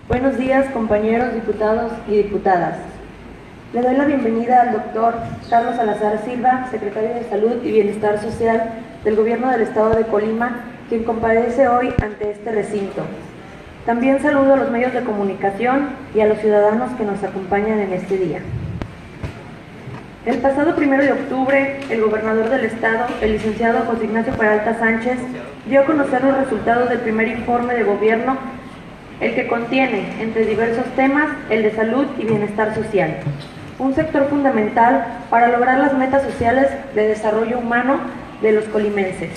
Buenos días, compañeros diputados y diputadas. Le doy la bienvenida al doctor Carlos Salazar Silva, secretario de Salud y Bienestar Social del Gobierno del Estado de Colima, quien comparece hoy ante este recinto. También saludo a los medios de comunicación y a los ciudadanos que nos acompañan en este día. El pasado 1 de octubre, el gobernador del Estado, el licenciado José Ignacio Peralta Sánchez, dio a conocer los resultados del primer informe de gobierno, el que contiene, entre diversos temas, el de salud y bienestar social, un sector fundamental para lograr las metas sociales de desarrollo humano de los colimenses.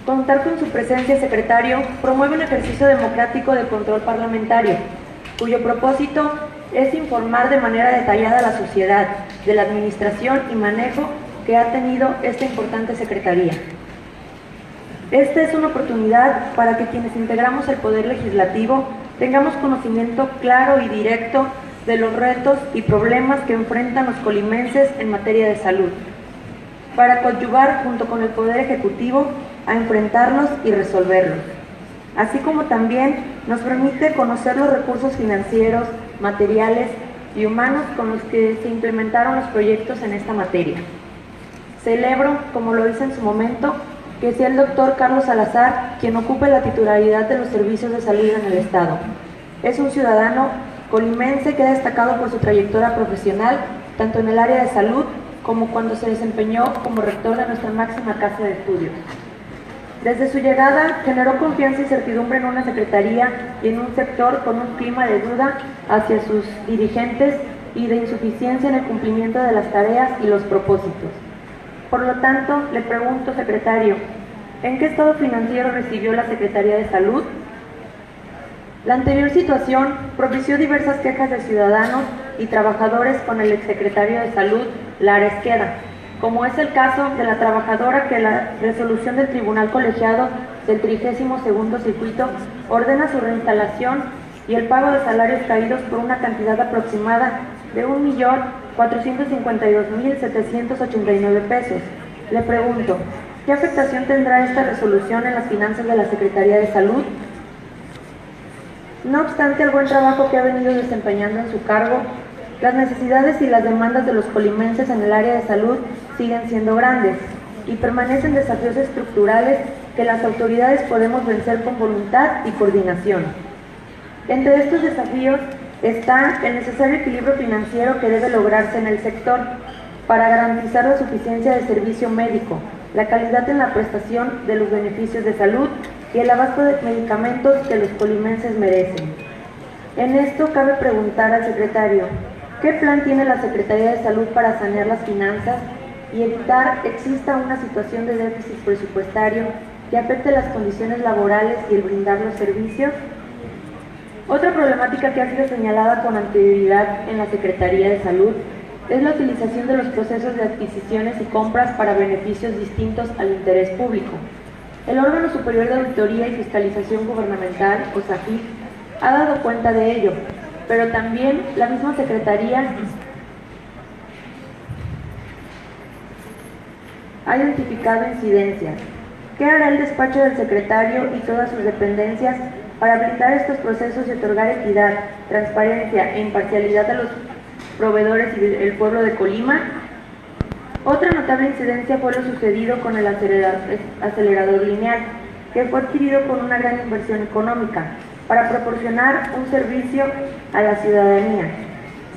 Contar con su presencia, secretario, promueve un ejercicio democrático de control parlamentario, cuyo propósito es informar de manera detallada a la sociedad de la administración y manejo que ha tenido esta importante secretaría. Esta es una oportunidad para que quienes integramos el Poder Legislativo tengamos conocimiento claro y directo de los retos y problemas que enfrentan los colimenses en materia de salud, para coadyuvar junto con el Poder Ejecutivo a enfrentarlos y resolverlos, así como también nos permite conocer los recursos financieros, materiales y humanos con los que se implementaron los proyectos en esta materia. Celebro, como lo hice en su momento, que sea el doctor Carlos Salazar quien ocupe la titularidad de los servicios de salud en el Estado. Es un ciudadano colimense que ha destacado por su trayectoria profesional, tanto en el área de salud como cuando se desempeñó como rector de nuestra máxima casa de estudios. Desde su llegada, generó confianza y certidumbre en una secretaría y en un sector con un clima de duda hacia sus dirigentes y de insuficiencia en el cumplimiento de las tareas y los propósitos. Por lo tanto, le pregunto, secretario, ¿en qué estado financiero recibió la Secretaría de Salud? La anterior situación propició diversas quejas de ciudadanos y trabajadores con el exsecretario de Salud, Lara Esqueda, como es el caso de la trabajadora que la resolución del Tribunal Colegiado del 32º Circuito ordena su reinstalación y el pago de salarios caídos por una cantidad aproximada de 1.452.789 pesos. Le pregunto, ¿qué afectación tendrá esta resolución en las finanzas de la Secretaría de Salud? No obstante el buen trabajo que ha venido desempeñando en su cargo, las necesidades y las demandas de los colimenses en el área de salud siguen siendo grandes y permanecen desafíos estructurales que las autoridades podemos vencer con voluntad y coordinación. Entre estos desafíos está el necesario equilibrio financiero que debe lograrse en el sector para garantizar la suficiencia de servicio médico, la calidad en la prestación de los beneficios de salud y el abasto de medicamentos que los colimenses merecen. En esto cabe preguntar al secretario, ¿qué plan tiene la Secretaría de Salud para sanear las finanzas y evitar que exista una situación de déficit presupuestario que afecte las condiciones laborales y el brindar los servicios? Otra problemática que ha sido señalada con anterioridad en la Secretaría de Salud es la utilización de los procesos de adquisiciones y compras para beneficios distintos al interés público. El órgano superior de auditoría y fiscalización gubernamental, OSAFIP, ha dado cuenta de ello, pero también la misma Secretaría ha identificado incidencias. ¿Qué hará el despacho del secretario y todas sus dependencias para blindar estos procesos y otorgar equidad, transparencia e imparcialidad a los proveedores y el pueblo de Colima? Otra notable incidencia fue lo sucedido con el acelerador lineal, que fue adquirido con una gran inversión económica para proporcionar un servicio a la ciudadanía.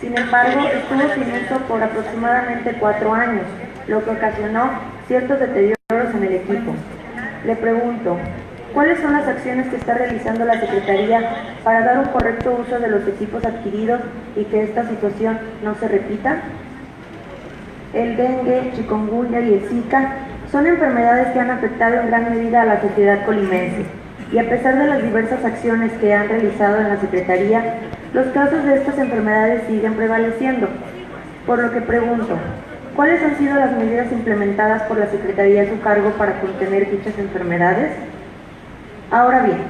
Sin embargo, estuvo sin uso por aproximadamente 4 años, lo que ocasionó ciertos deterioros en el equipo. Le pregunto, ¿cuáles son las acciones que está realizando la Secretaría para dar un correcto uso de los equipos adquiridos y que esta situación no se repita? El dengue, chikungunya y el Zika son enfermedades que han afectado en gran medida a la sociedad colimense, y a pesar de las diversas acciones que han realizado en la Secretaría, los casos de estas enfermedades siguen prevaleciendo. Por lo que pregunto, ¿cuáles han sido las medidas implementadas por la Secretaría a su cargo para contener dichas enfermedades? Ahora bien,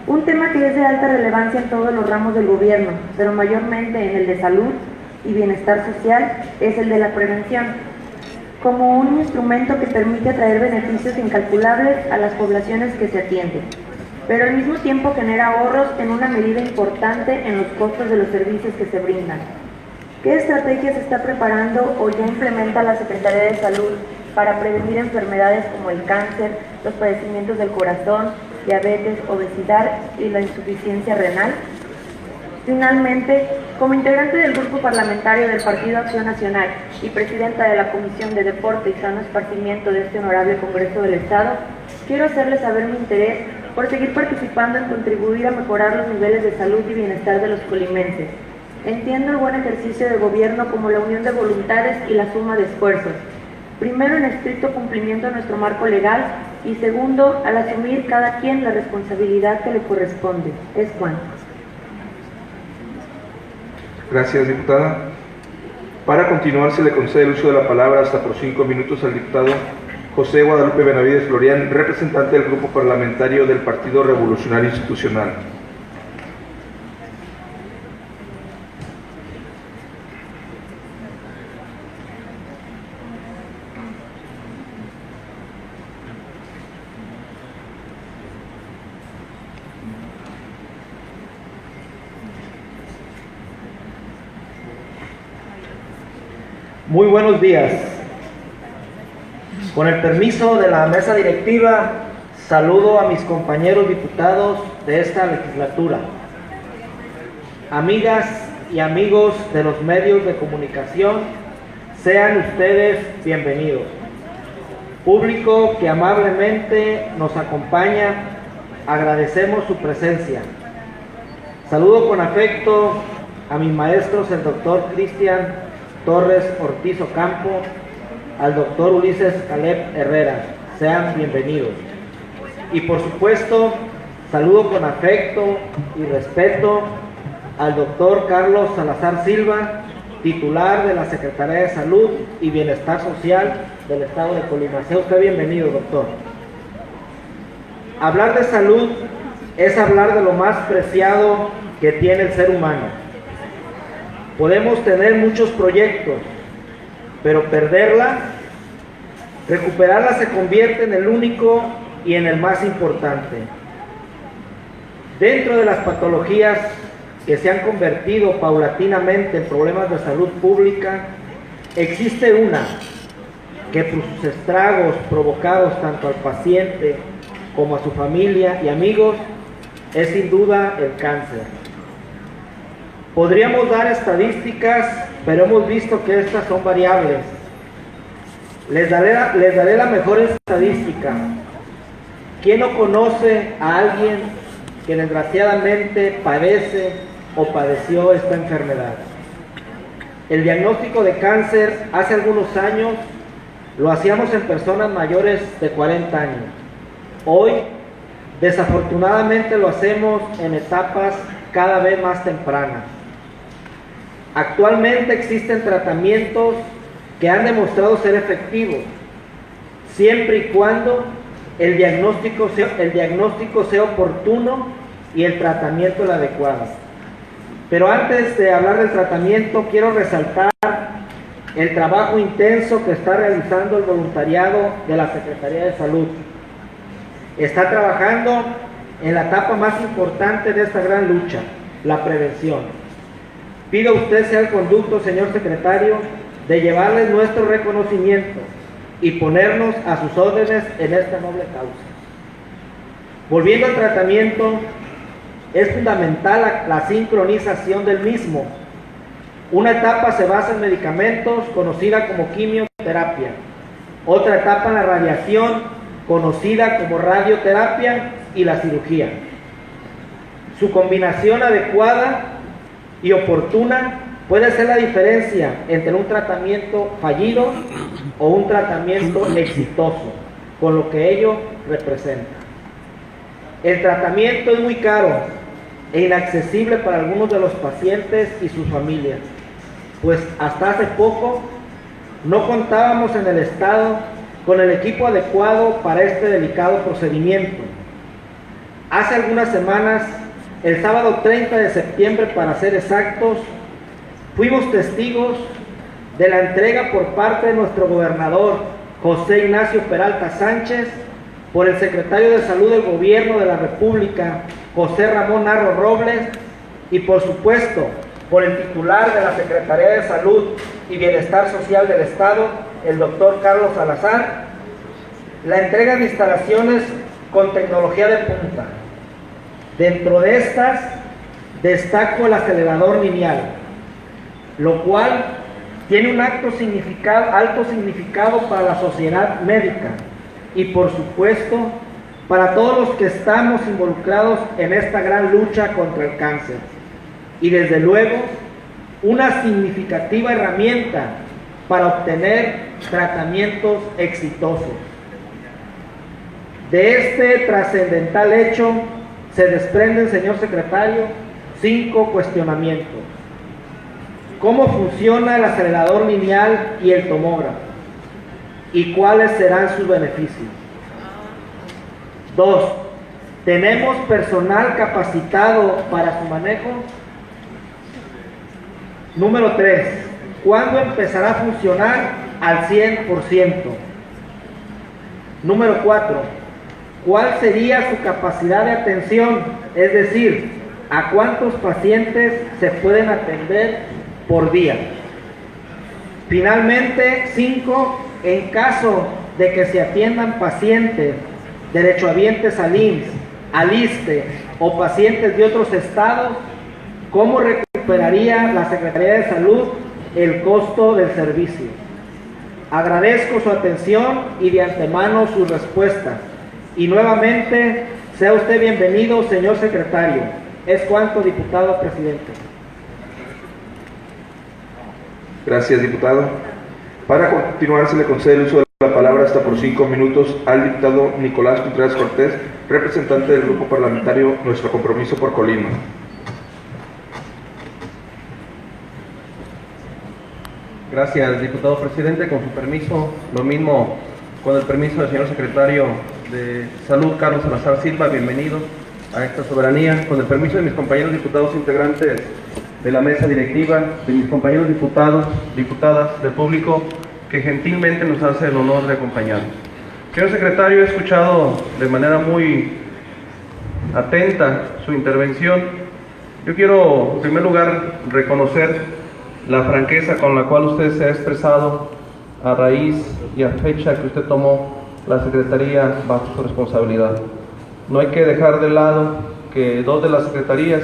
un tema que es de alta relevancia en todos los ramos del gobierno, pero mayormente en el de salud y bienestar social, es el de la prevención, como un instrumento que permite traer beneficios incalculables a las poblaciones que se atienden. pero al mismo tiempo genera ahorros en una medida importante en los costos de los servicios que se brindan. ¿Qué estrategias está preparando o ya implementa la Secretaría de Salud para prevenir enfermedades como el cáncer, los padecimientos del corazón, diabetes, obesidad y la insuficiencia renal? Finalmente, como integrante del Grupo Parlamentario del Partido Acción Nacional y presidenta de la Comisión de Deporte y Sano Esparcimiento de este honorable Congreso del Estado, quiero hacerles saber mi interés por seguir participando en contribuir a mejorar los niveles de salud y bienestar de los colimenses. Entiendo el buen ejercicio de gobierno como la unión de voluntades y la suma de esfuerzos. Primero, en estricto cumplimiento de nuestro marco legal y segundo, al asumir cada quien la responsabilidad que le corresponde. Es cuanto. Gracias, diputada. Para continuar, se le concede el uso de la palabra hasta por 5 minutos al diputado José Guadalupe Benavides Florián, representante del Grupo Parlamentario del Partido Revolucionario Institucional. Muy buenos días. Con el permiso de la mesa directiva, saludo a mis compañeros diputados de esta legislatura, amigas y amigos de los medios de comunicación, sean ustedes bienvenidos. Público que amablemente nos acompaña, agradecemos su presencia. Saludo con afecto a mis maestros, el doctor Cristian Torres Ortiz Ocampo, al doctor Ulises Caleb Herrera, sean bienvenidos. Y por supuesto, saludo con afecto y respeto al doctor Carlos Salazar Silva, titular de la Secretaría de Salud y Bienestar Social del Estado de Colima. Sea usted bienvenido, doctor. Hablar de salud es hablar de lo más preciado que tiene el ser humano. Podemos tener muchos proyectos, pero perderla, recuperarla se convierte en el único y en el más importante. Dentro de las patologías que se han convertido paulatinamente en problemas de salud pública, existe una que por sus estragos provocados tanto al paciente como a su familia y amigos, es sin duda el cáncer. Podríamos dar estadísticas, pero hemos visto que estas son variables. Les daré la mejor estadística. ¿Quién no conoce a alguien que desgraciadamente padece o padeció esta enfermedad? El diagnóstico de cáncer hace algunos años lo hacíamos en personas mayores de 40 años. Hoy, desafortunadamente, lo hacemos en etapas cada vez más tempranas. Actualmente existen tratamientos que han demostrado ser efectivos, siempre y cuando el diagnóstico sea oportuno y el tratamiento el adecuado. Pero antes de hablar del tratamiento, quiero resaltar el trabajo intenso que está realizando el voluntariado de la Secretaría de Salud. Está trabajando en la etapa más importante de esta gran lucha, la prevención. Pido a usted sea el conducto, señor secretario, de llevarles nuestro reconocimiento y ponernos a sus órdenes en esta noble causa. Volviendo al tratamiento, es fundamental la sincronización del mismo. Una etapa se basa en medicamentos, conocida como quimioterapia. Otra etapa en la radiación, conocida como radioterapia, y la cirugía. Su combinación adecuada y oportuna puede ser la diferencia entre un tratamiento fallido o un tratamiento exitoso, con lo que ello representa. El tratamiento es muy caro e inaccesible para algunos de los pacientes y sus familias, pues hasta hace poco no contábamos en el Estado con el equipo adecuado para este delicado procedimiento. Hace algunas semanas, el sábado 30 de septiembre para ser exactos, fuimos testigos de la entrega por parte de nuestro gobernador José Ignacio Peralta Sánchez por el secretario de Salud del Gobierno de la República, José Ramón Narro Robles, y por supuesto, por el titular de la Secretaría de Salud y Bienestar Social del Estado, el doctor Carlos Salazar, la entrega de instalaciones con tecnología de punta. Dentro de estas, destaco el acelerador lineal, lo cual tiene un alto significado para la sociedad médica y, por supuesto, para todos los que estamos involucrados en esta gran lucha contra el cáncer. Y desde luego, una significativa herramienta para obtener tratamientos exitosos. De este trascendental hecho se desprenden, señor secretario, 5 cuestionamientos. ¿Cómo funciona el acelerador lineal y el tomógrafo? ¿Y cuáles serán sus beneficios? 2. ¿Tenemos personal capacitado para su manejo? Número 3. ¿Cuándo empezará a funcionar al 100%? Número 4. ¿Cuál sería su capacidad de atención? Es decir, ¿a cuántos pacientes se pueden atender por día? Finalmente, 5. En caso de que se atiendan pacientes derechohabientes al IMSS, al ISSSTE o pacientes de otros estados, ¿cómo recuperaría la Secretaría de Salud el costo del servicio? Agradezco su atención y de antemano sus respuestas. Y nuevamente, sea usted bienvenido, señor secretario. Es cuanto, diputado presidente. Gracias, diputado. Para continuar, se le concede el uso de la palabra hasta por 5 minutos al diputado Nicolás Contreras Cortés, representante del Grupo Parlamentario Nuestro Compromiso por Colima. Gracias, diputado presidente. Con su permiso, lo mismo, con el permiso del señor secretario de Salud, Carlos Salazar Silva, bienvenido a esta soberanía. Con el permiso de mis compañeros diputados integrantes de la mesa directiva, de mis compañeros diputados, diputadas, del público que gentilmente nos hace el honor de acompañarnos. Señor secretario, he escuchado de manera muy atenta su intervención. Yo quiero, en primer lugar, reconocer la franqueza con la cual usted se ha expresado a raíz y a fecha que usted tomó la Secretaría bajo su responsabilidad. No hay que dejar de lado que 2 de las secretarías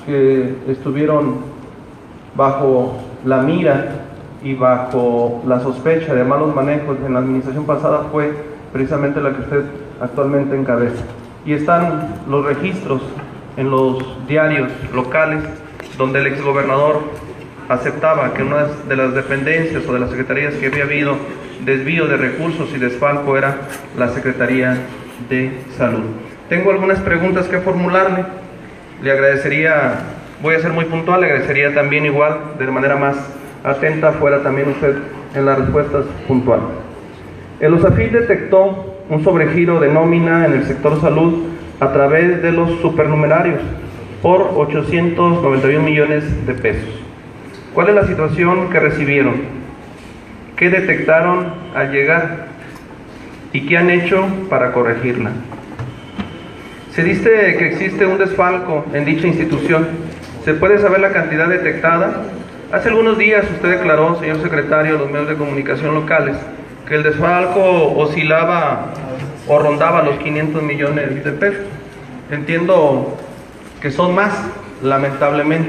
que estuvieron bajo la mira y bajo la sospecha de malos manejos en la administración pasada fue precisamente la que usted actualmente encabeza. Y están los registros en los diarios locales donde el exgobernador aceptaba que una de las dependencias o de las secretarías que había habido desvío de recursos y desfalco era la Secretaría de Salud. Tengo algunas preguntas que formularle. Le agradecería, voy a ser muy puntual, le agradecería también igual, de manera más atenta, fuera también usted en las respuestas puntuales. El USAFIT detectó un sobregiro de nómina en el sector salud a través de los supernumerarios por 891 millones de pesos. ¿Cuál es la situación que recibieron? ¿Qué detectaron al llegar? ¿Y qué han hecho para corregirla? Se dice que existe un desfalco en dicha institución. ¿Se puede saber la cantidad detectada? Hace algunos días usted declaró, señor secretario, a los medios de comunicación locales, que el desfalco oscilaba o rondaba los 500 millones de pesos. Entiendo que son más, lamentablemente.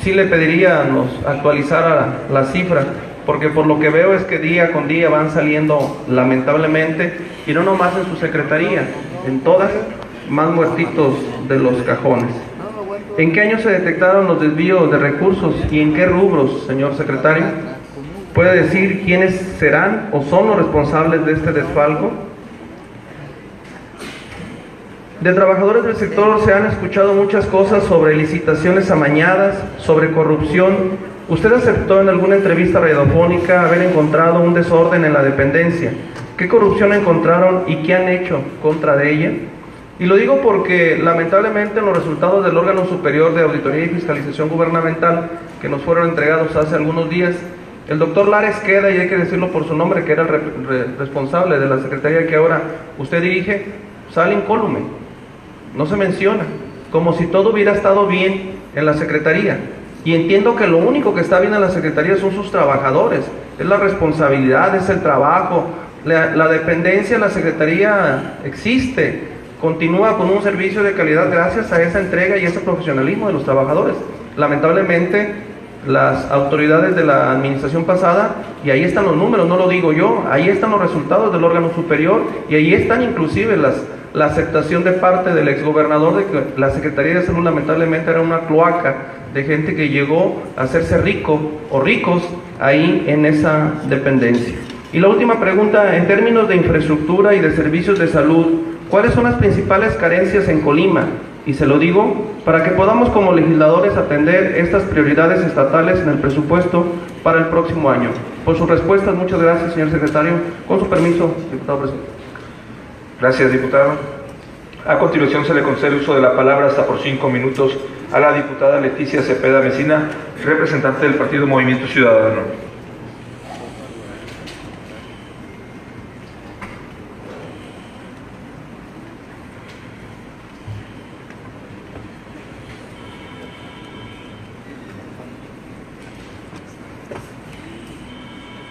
Sí le pediría nos actualizara la cifra, porque por lo que veo es que día con día van saliendo, lamentablemente, y no nomás en su secretaría, en todas, más muertitos de los cajones. ¿En qué año se detectaron los desvíos de recursos y en qué rubros, señor secretario? ¿Puede decir quiénes serán o son los responsables de este desfalco? De trabajadores del sector se han escuchado muchas cosas sobre licitaciones amañadas, sobre corrupción. ¿Usted aceptó en alguna entrevista radiofónica haber encontrado un desorden en la dependencia? ¿Qué corrupción encontraron y qué han hecho contra de ella? Y lo digo porque lamentablemente en los resultados del órgano superior de auditoría y fiscalización gubernamental que nos fueron entregados hace algunos días, El doctor Lares Queda, y hay que decirlo por su nombre, que era el responsable de la secretaría que ahora usted dirige, sale incólume, no se menciona, como si todo hubiera estado bien en la secretaría. Y entiendo que lo único que está bien en la secretaría son sus trabajadores, es la responsabilidad, es el trabajo, la dependencia de la secretaría existe, continúa con un servicio de calidad gracias a esa entrega y ese profesionalismo de los trabajadores. Lamentablemente, las autoridades de la administración pasada, y ahí están los números, no lo digo yo, ahí están los resultados del órgano superior, y ahí están inclusive la aceptación de parte del exgobernador de que la Secretaría de Salud lamentablemente era una cloaca de gente que llegó a hacerse rico o ricos ahí en esa dependencia. Y la última pregunta, en términos de infraestructura y de servicios de salud, ¿cuáles son las principales carencias en Colima? Y se lo digo para que podamos como legisladores atender estas prioridades estatales en el presupuesto para el próximo año. Por sus respuestas, muchas gracias, señor secretario. Con su permiso, diputado presidente. Gracias, diputado. A continuación se le concede el uso de la palabra hasta por 5 minutos a la diputada Leticia Cepeda Mesina, representante del Partido Movimiento Ciudadano.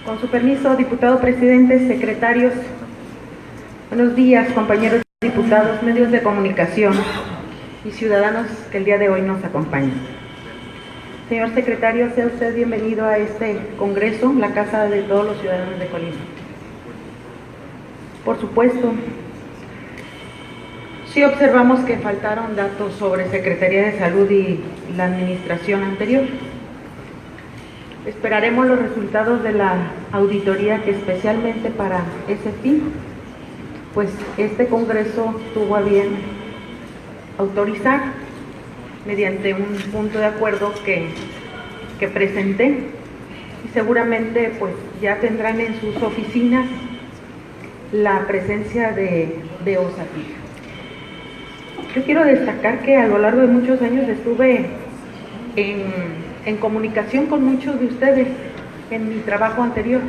Con su permiso, diputado presidente, secretarios, buenos días, compañeros diputados, medios de comunicación y ciudadanos que el día de hoy nos acompañan. Señor secretario, sea usted bienvenido a este congreso, la casa de todos los ciudadanos de Colima. Por supuesto, sí observamos que faltaron datos sobre Secretaría de Salud y la administración anterior. Esperaremos los resultados de la auditoría que especialmente para ese fin, pues este Congreso tuvo a bien autorizar mediante un punto de acuerdo que presenté, y seguramente pues ya tendrán en sus oficinas la presencia de OSAPIC. Yo quiero destacar que a lo largo de muchos años estuve en comunicación con muchos de ustedes en mi trabajo anterior,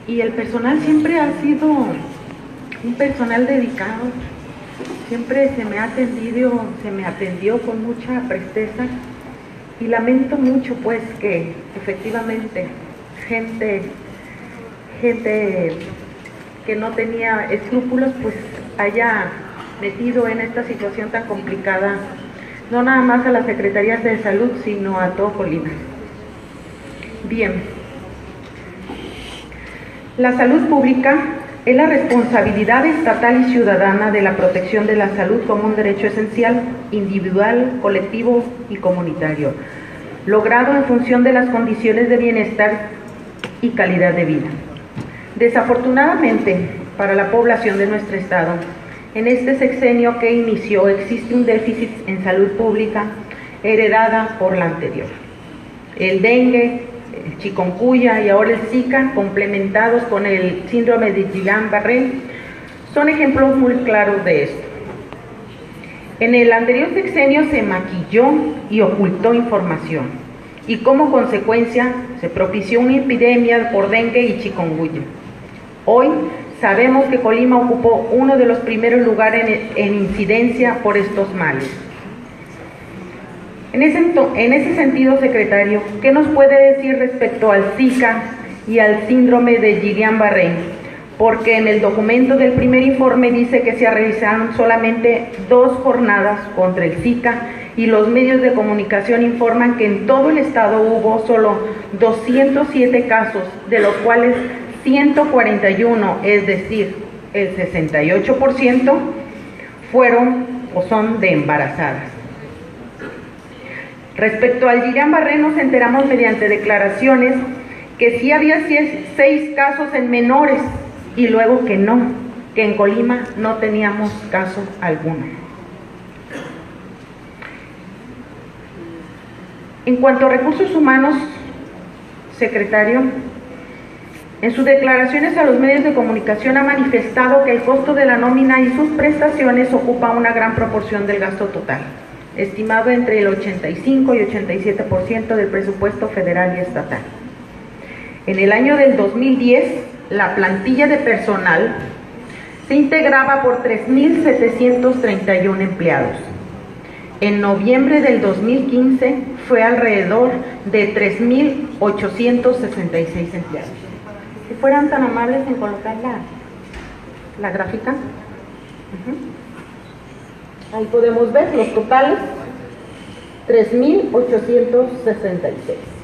y el personal siempre ha sido un personal dedicado, siempre se me atendió con mucha presteza, y lamento mucho pues que efectivamente gente que no tenía escrúpulos pues haya metido en esta situación tan complicada, no nada más a las secretarías de salud, sino a todo Colima. Bien, la salud pública es la responsabilidad estatal y ciudadana de la protección de la salud como un derecho esencial, individual, colectivo y comunitario, logrado en función de las condiciones de bienestar y calidad de vida. Desafortunadamente, para la población de nuestro estado, en este sexenio que inició existe un déficit en salud pública heredada por la anterior. El dengue, el chikungunya y ahora el Zika, complementados con el síndrome de Guillain-Barré, son ejemplos muy claros de esto. En el anterior sexenio se maquilló y ocultó información, y como consecuencia se propició una epidemia por dengue y chikungunya. Hoy sabemos que Colima ocupó uno de los primeros lugares en incidencia por estos males. En ese sentido, secretario, ¿qué nos puede decir respecto al Zika y al síndrome de Guillain-Barré? Porque en el documento del primer informe dice que se realizaron solamente 2 jornadas contra el Zika, y los medios de comunicación informan que en todo el estado hubo solo 207 casos, de los cuales 141, es decir, el 68%, fueron o son de embarazadas. Respecto al Guillain-Barré, nos enteramos mediante declaraciones que sí había 6 casos en menores, y luego que no, que en Colima no teníamos caso alguno. En cuanto a recursos humanos, secretario, en sus declaraciones a los medios de comunicación ha manifestado que el costo de la nómina y sus prestaciones ocupa una gran proporción del gasto total, estimado entre el 85 y 87% del presupuesto federal y estatal. En el año del 2010, la plantilla de personal se integraba por 3.731 empleados. En noviembre del 2015 fue alrededor de 3.866 empleados. Si fueran tan amables en colocar la gráfica. Ahí podemos ver los totales, 3.866.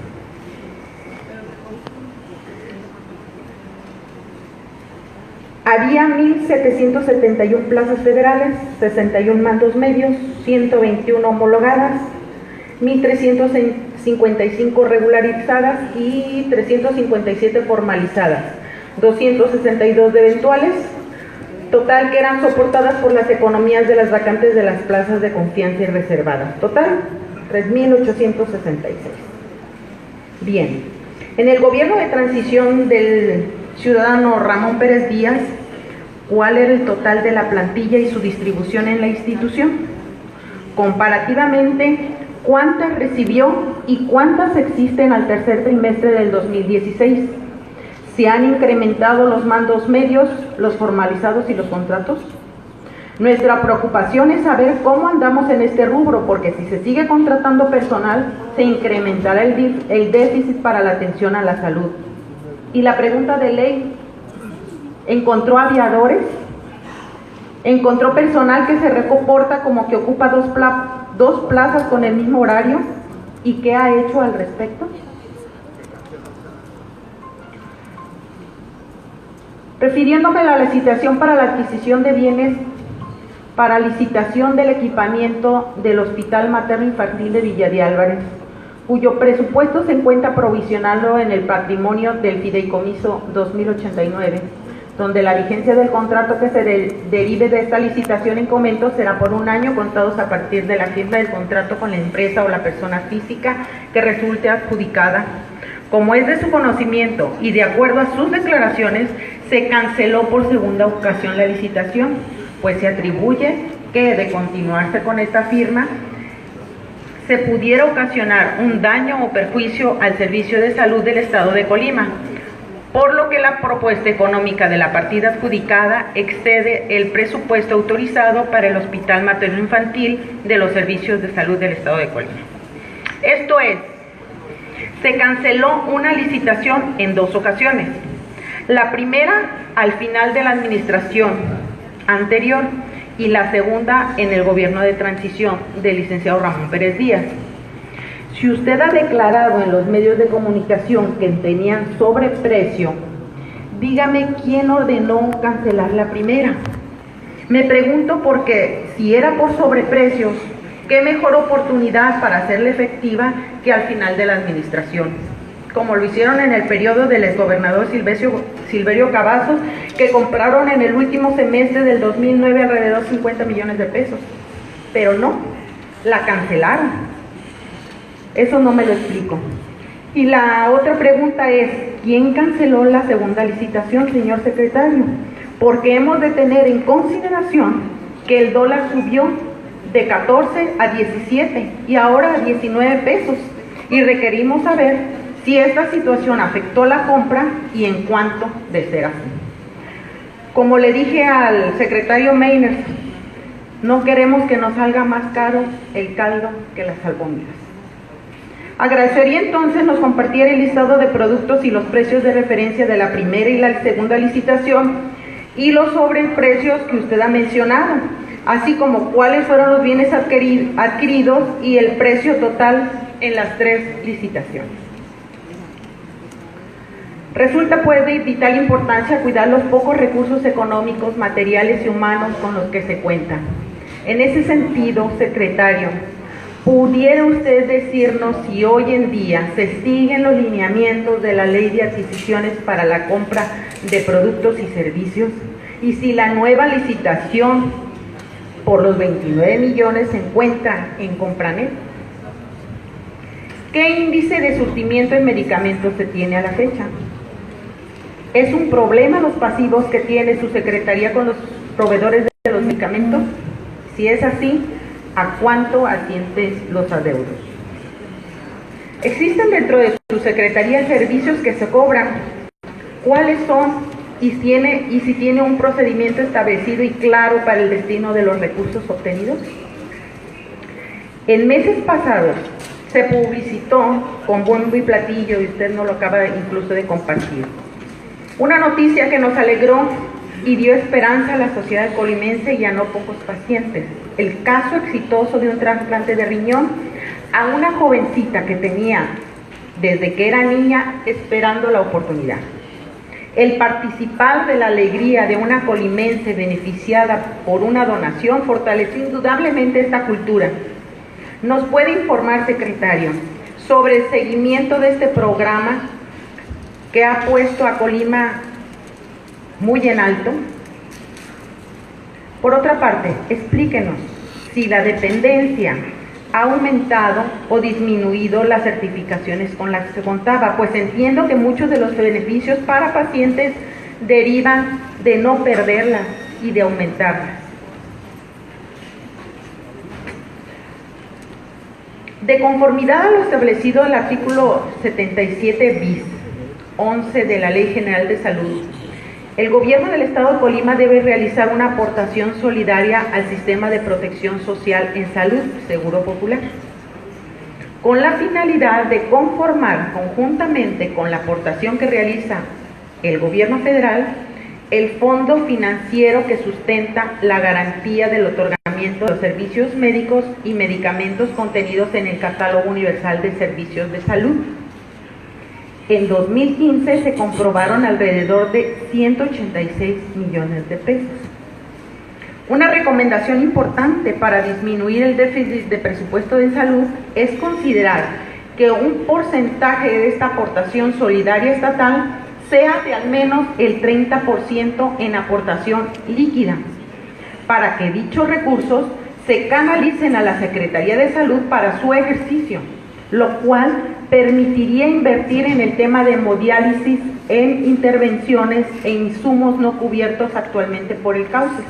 Había 1.771 plazas federales, 61 mandos medios, 121 homologadas, 1.355 regularizadas y 357 formalizadas, 262 de eventuales, total que eran soportadas por las economías de las vacantes de las plazas de confianza y reservadas. Total, 3.866. Bien, en el gobierno de transición del ciudadano Ramón Pérez Díaz, ¿cuál era el total de la plantilla y su distribución en la institución? Comparativamente, ¿cuántas recibió y cuántas existen al tercer trimestre del 2016? ¿Se han incrementado los mandos medios, los formalizados y los contratos? Nuestra preocupación es saber cómo andamos en este rubro, porque si se sigue contratando personal, se incrementará el déficit para la atención a la salud. Y la pregunta de ley, ¿encontró aviadores? ¿Encontró personal que se reporta como que ocupa dos plazas con el mismo horario? ¿Y qué ha hecho al respecto? Refiriéndome a la licitación para la adquisición de bienes para licitación del equipamiento del Hospital Materno Infantil de Villa de Álvarez, cuyo presupuesto se encuentra provisionado en el patrimonio del Fideicomiso 2089, donde la vigencia del contrato que se derive de esta licitación en comento será por un año contados a partir de la firma del contrato con la empresa o la persona física que resulte adjudicada. Como es de su conocimiento y de acuerdo a sus declaraciones, se canceló por segunda ocasión la licitación, pues se atribuye que de continuarse con esta firma se pudiera ocasionar un daño o perjuicio al servicio de salud del Estado de Colima, por lo que la propuesta económica de la partida adjudicada excede el presupuesto autorizado para el Hospital Materno Infantil de los Servicios de Salud del Estado de Colima. Esto es, se canceló una licitación en dos ocasiones. La primera al final de la administración anterior y la segunda en el gobierno de transición del licenciado Ramón Pérez Díaz. Si usted ha declarado en los medios de comunicación que tenían sobreprecio, dígame quién ordenó cancelar la primera. Me pregunto porque si era por sobreprecios, qué mejor oportunidad para hacerla efectiva que al final de la administración, como lo hicieron en el periodo del exgobernador Silverio Cavazos, que compraron en el último semestre del 2009 alrededor de 50 millones de pesos. Pero no, la cancelaron. Eso no me lo explico. Y la otra pregunta es, ¿quién canceló la segunda licitación, señor secretario? Porque hemos de tener en consideración que el dólar subió de 14 a 17 y ahora a 19 pesos. Y requerimos saber si esta situación afectó la compra y en cuánto de ser así. Como le dije al secretario Meiners, no queremos que nos salga más caro el caldo que las albóndigas. Agradecería entonces nos compartiera el listado de productos y los precios de referencia de la primera y la segunda licitación y los sobreprecios que usted ha mencionado, así como cuáles fueron los bienes adquiridos y el precio total en las tres licitaciones. Resulta pues de vital importancia cuidar los pocos recursos económicos, materiales y humanos con los que se cuentan. En ese sentido, secretario, ¿pudiera usted decirnos si hoy en día se siguen los lineamientos de la Ley de Adquisiciones para la compra de productos y servicios? Y si la nueva licitación por los 29 millones se encuentra en Compranet. ¿Qué índice de surtimiento en medicamentos se tiene a la fecha? ¿Es un problema los pasivos que tiene su secretaría con los proveedores de los medicamentos? Si es así, ¿a cuánto ascienden los adeudos? Existen dentro de su Secretaría servicios que se cobran. ¿Cuáles son? Y si tiene un procedimiento establecido y claro para el destino de los recursos obtenidos. En meses pasados se publicitó con bombo y platillo, y usted no lo acaba incluso de compartir, una noticia que nos alegró y dio esperanza a la sociedad colimense y a no pocos pacientes. El caso exitoso de un trasplante de riñón a una jovencita que tenía, desde que era niña, esperando la oportunidad. El participar de la alegría de una colimense beneficiada por una donación fortaleció indudablemente esta cultura. ¿Nos puede informar, secretario, sobre el seguimiento de este programa que ha puesto a Colima muy en alto? Por otra parte, explíquenos si la dependencia ha aumentado o disminuido las certificaciones con las que se contaba, pues entiendo que muchos de los beneficios para pacientes derivan de no perderlas y de aumentarlas. De conformidad a lo establecido en el artículo 77 bis 11 de la Ley General de Salud, el Gobierno del Estado de Colima debe realizar una aportación solidaria al sistema de protección social en salud, Seguro Popular, con la finalidad de conformar conjuntamente con la aportación que realiza el Gobierno federal el fondo financiero que sustenta la garantía del otorgamiento de los servicios médicos y medicamentos contenidos en el Catálogo Universal de Servicios de Salud. En 2015 se comprobaron alrededor de 186 millones de pesos. Una recomendación importante para disminuir el déficit de presupuesto de salud es considerar que un porcentaje de esta aportación solidaria estatal sea de al menos el 30% en aportación líquida, para que dichos recursos se canalicen a la Secretaría de Salud para su ejercicio, lo cual permitiría invertir en el tema de hemodiálisis, en intervenciones e insumos no cubiertos actualmente por el cauce,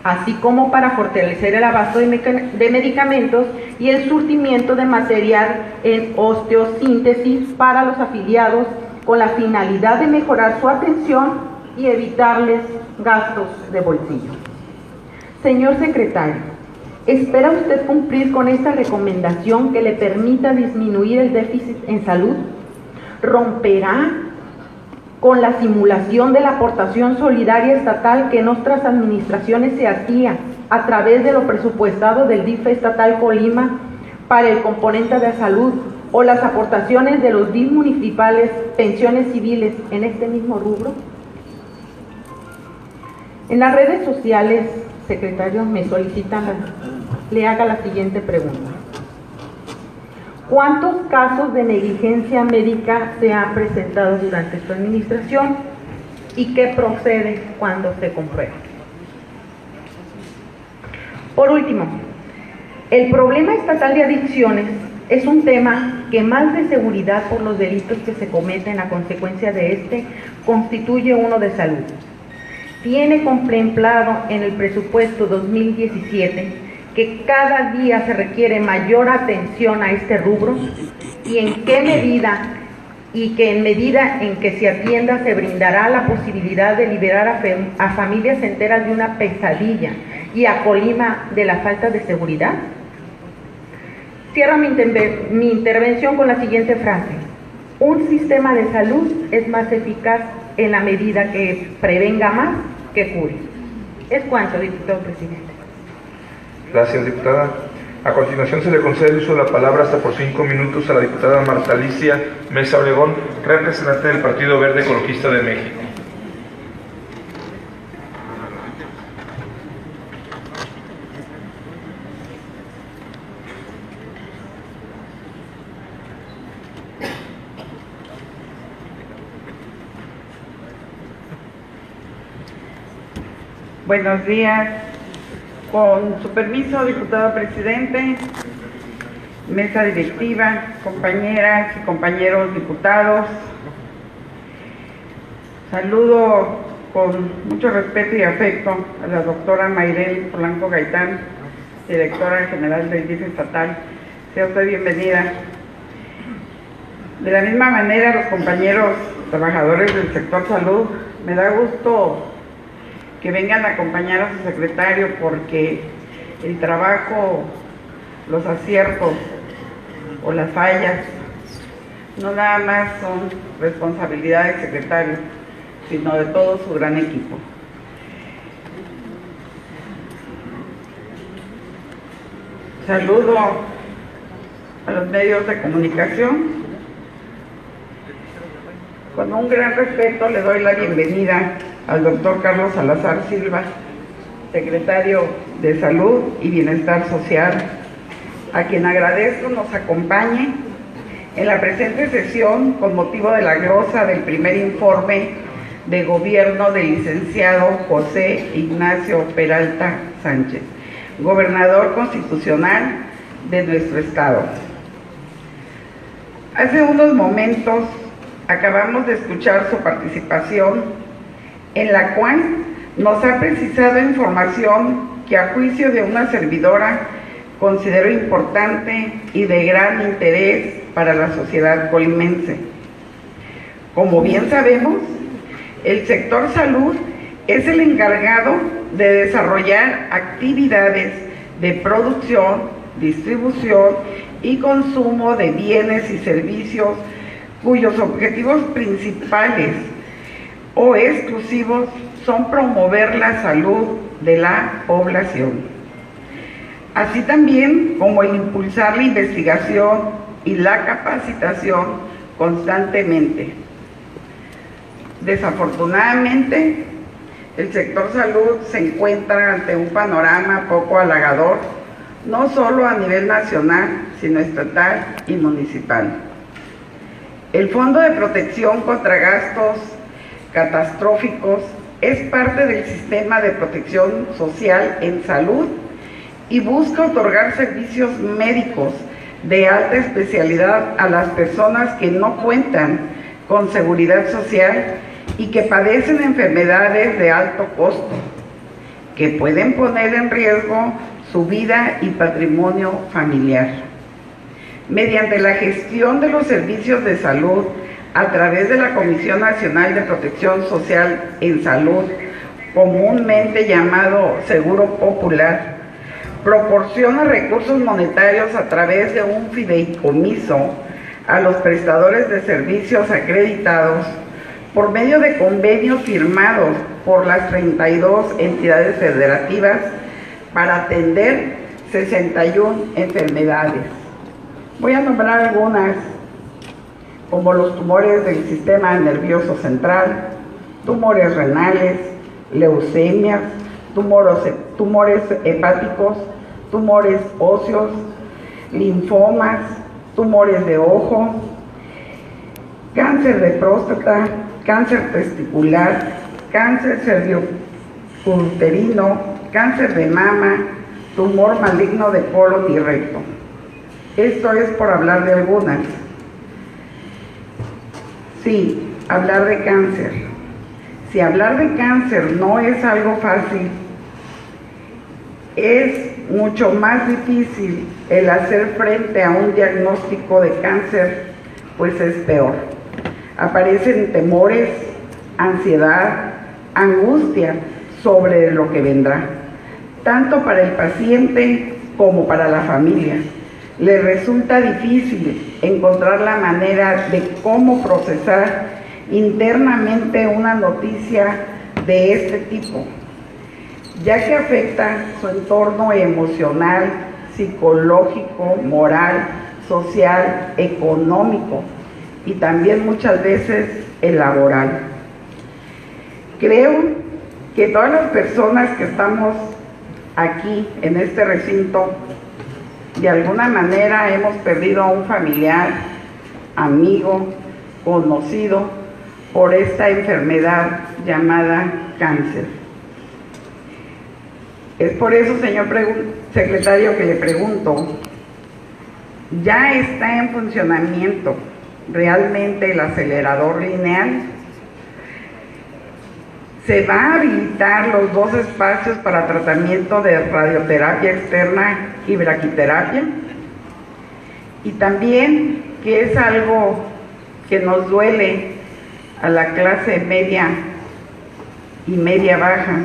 así como para fortalecer el abasto de medicamentos y el surtimiento de material en osteosíntesis para los afiliados, con la finalidad de mejorar su atención y evitarles gastos de bolsillo. Señor secretario, ¿espera usted cumplir con esta recomendación que le permita disminuir el déficit en salud? ¿Romperá con la simulación de la aportación solidaria estatal que en otras administraciones se hacía a través de lo presupuestado del DIF estatal Colima para el componente de salud, o las aportaciones de los DIF municipales, pensiones civiles en este mismo rubro? En las redes sociales, secretario, me solicitan le haga la siguiente pregunta. ¿Cuántos casos de negligencia médica se han presentado durante su administración y qué procede cuando se comprueba? Por último, el problema estatal de adicciones es un tema que, más de seguridad por los delitos que se cometen a consecuencia de este, constituye uno de salud. Tiene contemplado en el presupuesto 2017 que cada día se requiere mayor atención a este rubro y en medida en que se atienda se brindará la posibilidad de liberar a familias enteras de una pesadilla y a Colima de la falta de seguridad. Cierro mi intervención con la siguiente frase: un sistema de salud es más eficaz en la medida que prevenga más que cure. Es cuanto, diputado presidente. Gracias, diputada. A continuación se le concede el uso de la palabra hasta por 5 minutos a la diputada Marta Alicia Mesa Obregón, representante del Partido Verde Ecologista de México. Buenos días. Con su permiso, diputado presidente, mesa directiva, compañeras y compañeros diputados, saludo con mucho respeto y afecto a la doctora Mayrel Polanco Gaitán, directora general del DIF estatal. Sea usted bienvenida. De la misma manera, los compañeros trabajadores del sector salud, me da gusto que vengan a acompañar a su secretario, porque el trabajo, los aciertos o las fallas no nada más son responsabilidad del secretario, sino de todo su gran equipo. Saludo a los medios de comunicación. Con un gran respeto le doy la bienvenida al doctor Carlos Salazar Silva, secretario de Salud y Bienestar Social, a quien agradezco nos acompañe en la presente sesión con motivo de la glosa del primer informe de gobierno del licenciado José Ignacio Peralta Sánchez, gobernador constitucional de nuestro estado. Hace unos momentos acabamos de escuchar su participación, en la cual nos ha precisado información que a juicio de una servidora considero importante y de gran interés para la sociedad colimense. Como bien sabemos, el sector salud es el encargado de desarrollar actividades de producción, distribución y consumo de bienes y servicios cuyos objetivos principales o exclusivos son promover la salud de la población, así también como el impulsar la investigación y la capacitación constantemente. Desafortunadamente, el sector salud se encuentra ante un panorama poco halagador, no solo a nivel nacional, sino estatal y municipal. El Fondo de Protección contra Gastos Catastróficos es parte del sistema de protección social en salud y busca otorgar servicios médicos de alta especialidad a las personas que no cuentan con seguridad social y que padecen enfermedades de alto costo, que pueden poner en riesgo su vida y patrimonio familiar. Mediante la gestión de los servicios de salud a través de la Comisión Nacional de Protección Social en Salud, comúnmente llamado Seguro Popular, proporciona recursos monetarios a través de un fideicomiso a los prestadores de servicios acreditados por medio de convenios firmados por las 32 entidades federativas para atender 61 enfermedades. Voy a nombrar algunas, como los tumores del sistema nervioso central, tumores renales, leucemias, tumores hepáticos, tumores óseos, linfomas, tumores de ojo, cáncer de próstata, cáncer testicular, cáncer cervicouterino, cáncer de mama, tumor maligno de colon y recto. Esto es por hablar de algunas. Sí, hablar de cáncer. Si hablar de cáncer no es algo fácil, es mucho más difícil el hacer frente a un diagnóstico de cáncer, pues es peor. Aparecen temores, ansiedad, angustia sobre lo que vendrá, tanto para el paciente como para la familia. Le resulta difícil encontrar la manera de cómo procesar internamente una noticia de este tipo, ya que afecta su entorno emocional, psicológico, moral, social, económico y también muchas veces el laboral. Creo que todas las personas que estamos aquí en este recinto, de alguna manera hemos perdido a un familiar, amigo, conocido por esta enfermedad llamada cáncer. Es por eso, señor secretario, que le pregunto, ¿ya está en funcionamiento realmente el acelerador lineal? ¿Se va a habilitar los 2 espacios para tratamiento de radioterapia externa y braquiterapia? Y también, que es algo que nos duele a la clase media y media baja.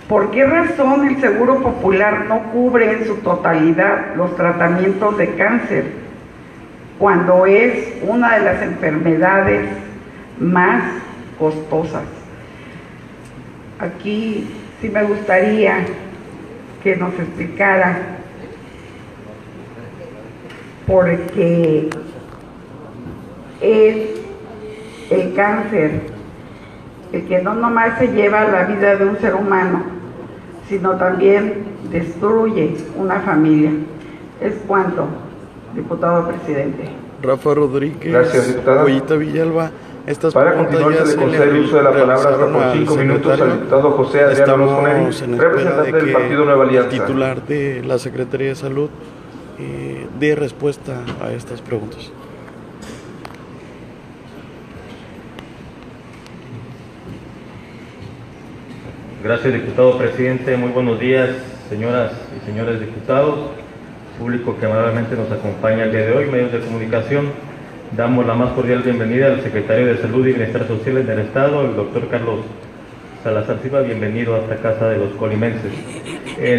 ¿Por qué razón el Seguro Popular no cubre en su totalidad los tratamientos de cáncer cuando es una de las enfermedades más costosas? Aquí sí me gustaría que nos explicara, porque es el cáncer el que no nomás se lleva la vida de un ser humano, sino también destruye una familia. Es cuanto, diputado presidente. Rafa Rodríguez. Gracias, diputada. Ollita Villalba. Estas Para continuar, se le concede el uso de la palabra hasta por 5 minutos al diputado José Adriano Rosconelli, representante del Partido Nueva Alianza. El titular de la Secretaría de Salud dé respuesta a estas preguntas. Gracias, diputado presidente. Muy buenos días, señoras y señores diputados, público que amablemente nos acompaña el día de hoy, medios de comunicación. Damos la más cordial bienvenida al secretario de Salud y Bienestar Social del Estado, el doctor Carlos Salazar Silva. Bienvenido a esta casa de los colimenses.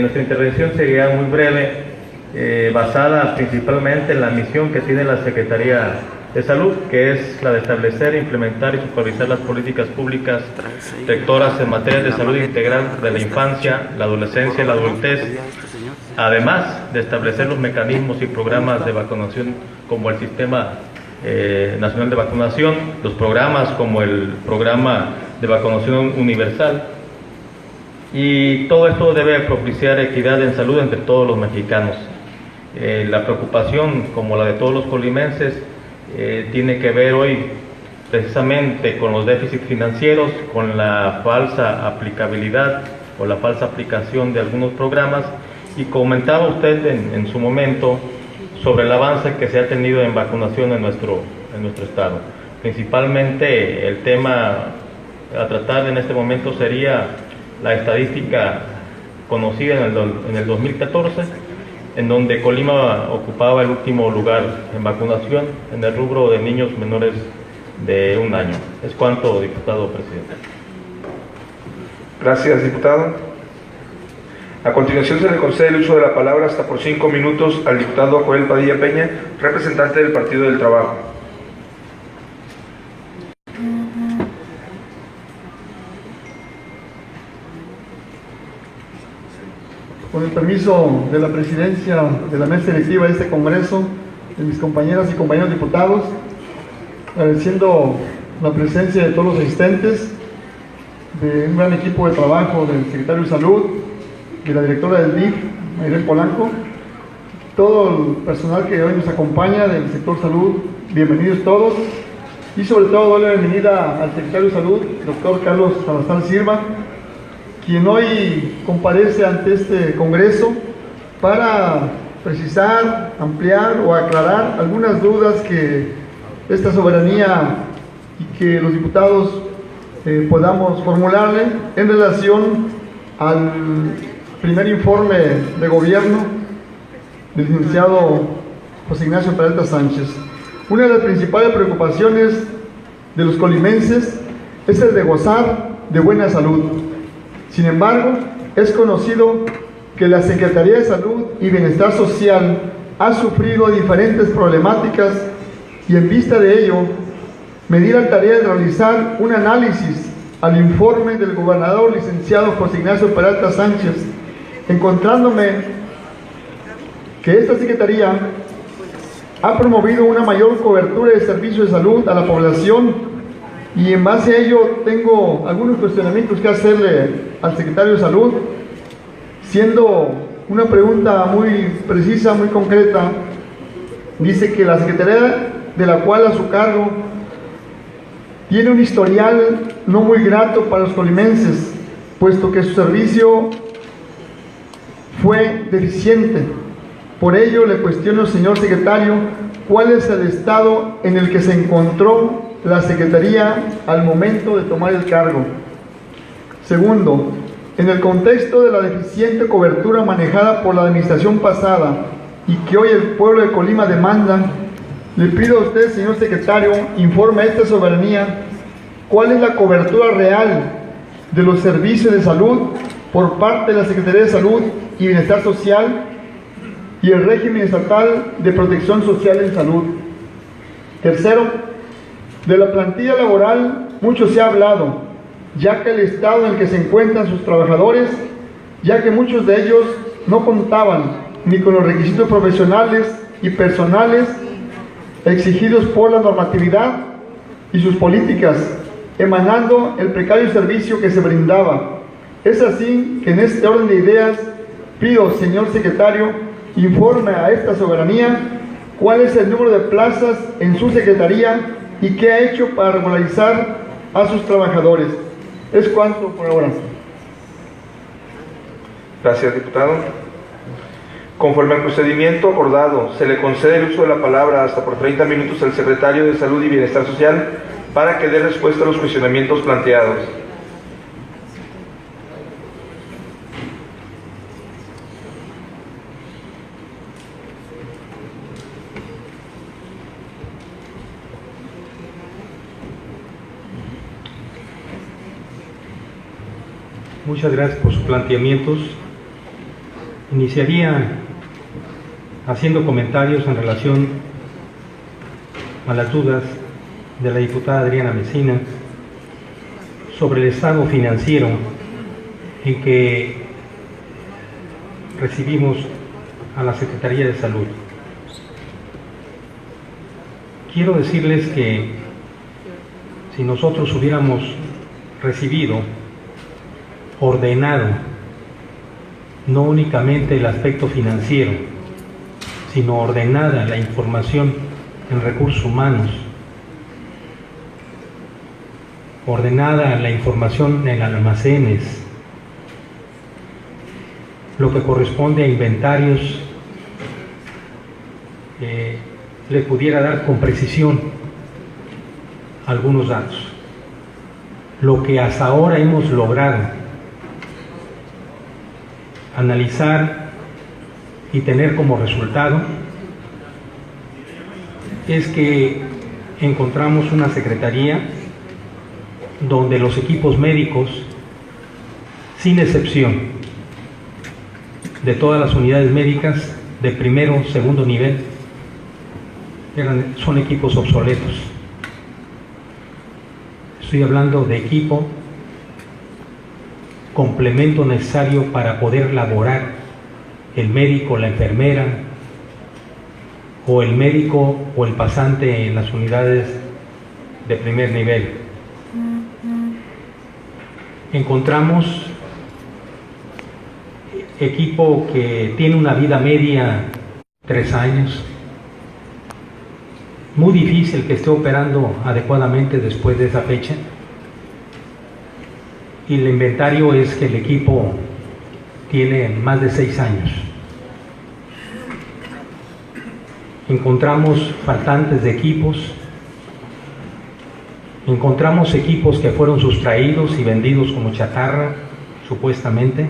Nuestra intervención sería muy breve, basada principalmente en la misión que tiene la Secretaría de Salud, que es la de establecer, implementar y supervisar las políticas públicas rectoras en materia de salud integral de la infancia, la adolescencia y la adultez, además de establecer los mecanismos y programas de vacunación como el Sistema Nacional de Vacunación, los programas como el Programa de Vacunación Universal, y todo esto debe propiciar equidad en salud entre todos los mexicanos. La preocupación, como la de todos los colimenses, tiene que ver hoy precisamente con los déficits financieros, con la falsa aplicabilidad o la falsa aplicación de algunos programas, y comentaba usted en su momento sobre el avance que se ha tenido en vacunación en nuestro estado. Principalmente el tema a tratar en este momento sería la estadística conocida en el 2014, en donde Colima ocupaba el último lugar en vacunación en el rubro de niños menores de 1 año. Es cuanto, diputado presidente. Gracias, diputado. A continuación se le concede el uso de la palabra hasta por 5 minutos al diputado Joel Padilla Peña, representante del Partido del Trabajo. Con el permiso de la presidencia de la mesa directiva de este Congreso, de mis compañeras y compañeros diputados, agradeciendo la presencia de todos los asistentes, de un gran equipo de trabajo del secretario de Salud, de la directora del DIF, Mayrén Polanco, todo el personal que hoy nos acompaña del sector salud, bienvenidos todos, y sobre todo doy la bienvenida al secretario de Salud, doctor Carlos Salazar Silva, quien hoy comparece ante este Congreso para precisar, ampliar o aclarar algunas dudas que esta soberanía y que los diputados podamos formularle en relación al primer informe de gobierno del licenciado José Ignacio Peralta Sánchez. Una de las principales preocupaciones de los colimenses es el de gozar de buena salud. Sin embargo, es conocido que la Secretaría de Salud y Bienestar Social ha sufrido diferentes problemáticas y en vista de ello, me di la tarea de realizar un análisis al informe del gobernador licenciado José Ignacio Peralta Sánchez, encontrándome que esta Secretaría ha promovido una mayor cobertura de servicios de salud a la población, y en base a ello tengo algunos cuestionamientos que hacerle al secretario de Salud, siendo una pregunta muy precisa, muy concreta. Dice que la Secretaría de la cual a su cargo tiene un historial no muy grato para los colimenses, puesto que su servicio fue deficiente. Por ello le cuestiono, señor secretario, cuál es el estado en el que se encontró la Secretaría al momento de tomar el cargo. Segundo, en el contexto de la deficiente cobertura manejada por la administración pasada y que hoy el pueblo de Colima demanda, Le pido a usted, señor secretario, informe a esta soberanía cuál es la cobertura real de los servicios de salud por parte de la Secretaría de Salud y Bienestar Social y el régimen estatal de protección social en salud. Tercero, de la plantilla laboral mucho se ha hablado, ya que el estado en el que se encuentran sus trabajadores, ya que muchos de ellos no contaban ni con los requisitos profesionales y personales exigidos por la normatividad y sus políticas, emanando el precario servicio que se brindaba. Es así que en este orden de ideas pido, señor secretario, informe a esta soberanía cuál es el número de plazas en su secretaría y qué ha hecho para regularizar a sus trabajadores. Es cuanto por ahora. Gracias, diputado. Conforme al procedimiento acordado, se le concede el uso de la palabra hasta por 30 minutos al secretario de Salud y Bienestar Social para que dé respuesta a los cuestionamientos planteados. Muchas gracias por sus planteamientos. Iniciaría haciendo comentarios en relación a las dudas de la diputada Adriana Mesina sobre el estado financiero en que recibimos a la Secretaría de Salud. Quiero decirles que si nosotros hubiéramos recibido ordenado no únicamente el aspecto financiero, sino ordenada la información en recursos humanos, ordenada la información en almacenes, lo que corresponde a inventarios, le pudiera dar con precisión algunos datos. Lo que hasta ahora hemos logrado analizar y tener como resultado es que encontramos una secretaría donde los equipos médicos, sin excepción, de todas las unidades médicas de primero, segundo nivel, son equipos obsoletos. Estoy hablando de equipo complemento necesario para poder laborar el médico, la enfermera o el médico o el pasante en las unidades de primer nivel. Encontramos equipo que tiene una vida media 3 años, muy difícil que esté operando adecuadamente después de esa fecha. Y el inventario es que el equipo tiene más de 6 años. Encontramos faltantes de equipos, encontramos equipos que fueron sustraídos y vendidos como chatarra, supuestamente.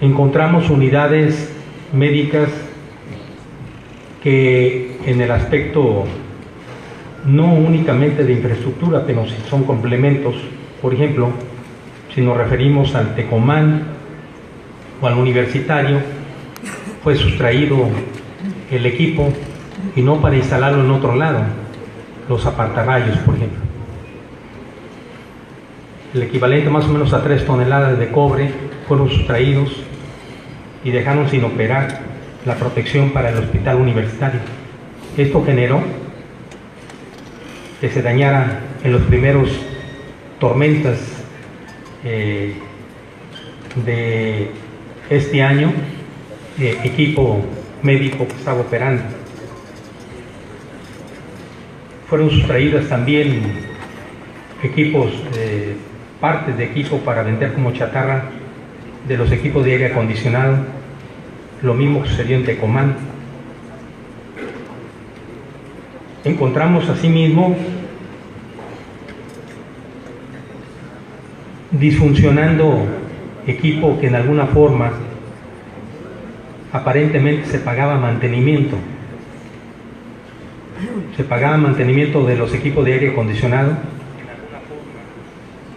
Encontramos unidades médicas que en el aspecto no únicamente de infraestructura, pero si son complementos. Por ejemplo, si nos referimos al Tecomán o al Universitario, fue sustraído el equipo y no para instalarlo en otro lado, los apartarrayos, por ejemplo. El equivalente más o menos a 3 toneladas de cobre fueron sustraídos y dejaron sin operar la protección para el hospital universitario. Esto generó que se dañara en los primeros tormentas de este año equipo médico que estaba operando. Fueron sustraídas también equipos, partes de equipo para vender como chatarra de los equipos de aire acondicionado. Lo mismo sucedió en Tecomán. Encontramos asimismo disfuncionando equipo que en alguna forma aparentemente se pagaba mantenimiento se pagaba mantenimiento de los equipos de aire acondicionado.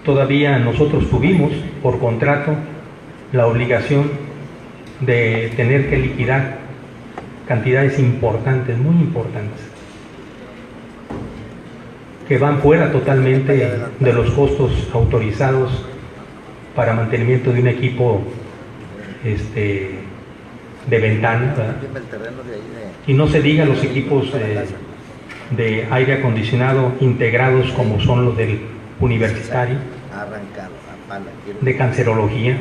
Todavía nosotros tuvimos por contrato la obligación de tener que liquidar cantidades importantes, muy importantes, que van fuera totalmente de los costos autorizados para mantenimiento de un equipo de ventana, ¿verdad? Y no se diga los equipos de aire acondicionado integrados como son los del universitario, de cancerología.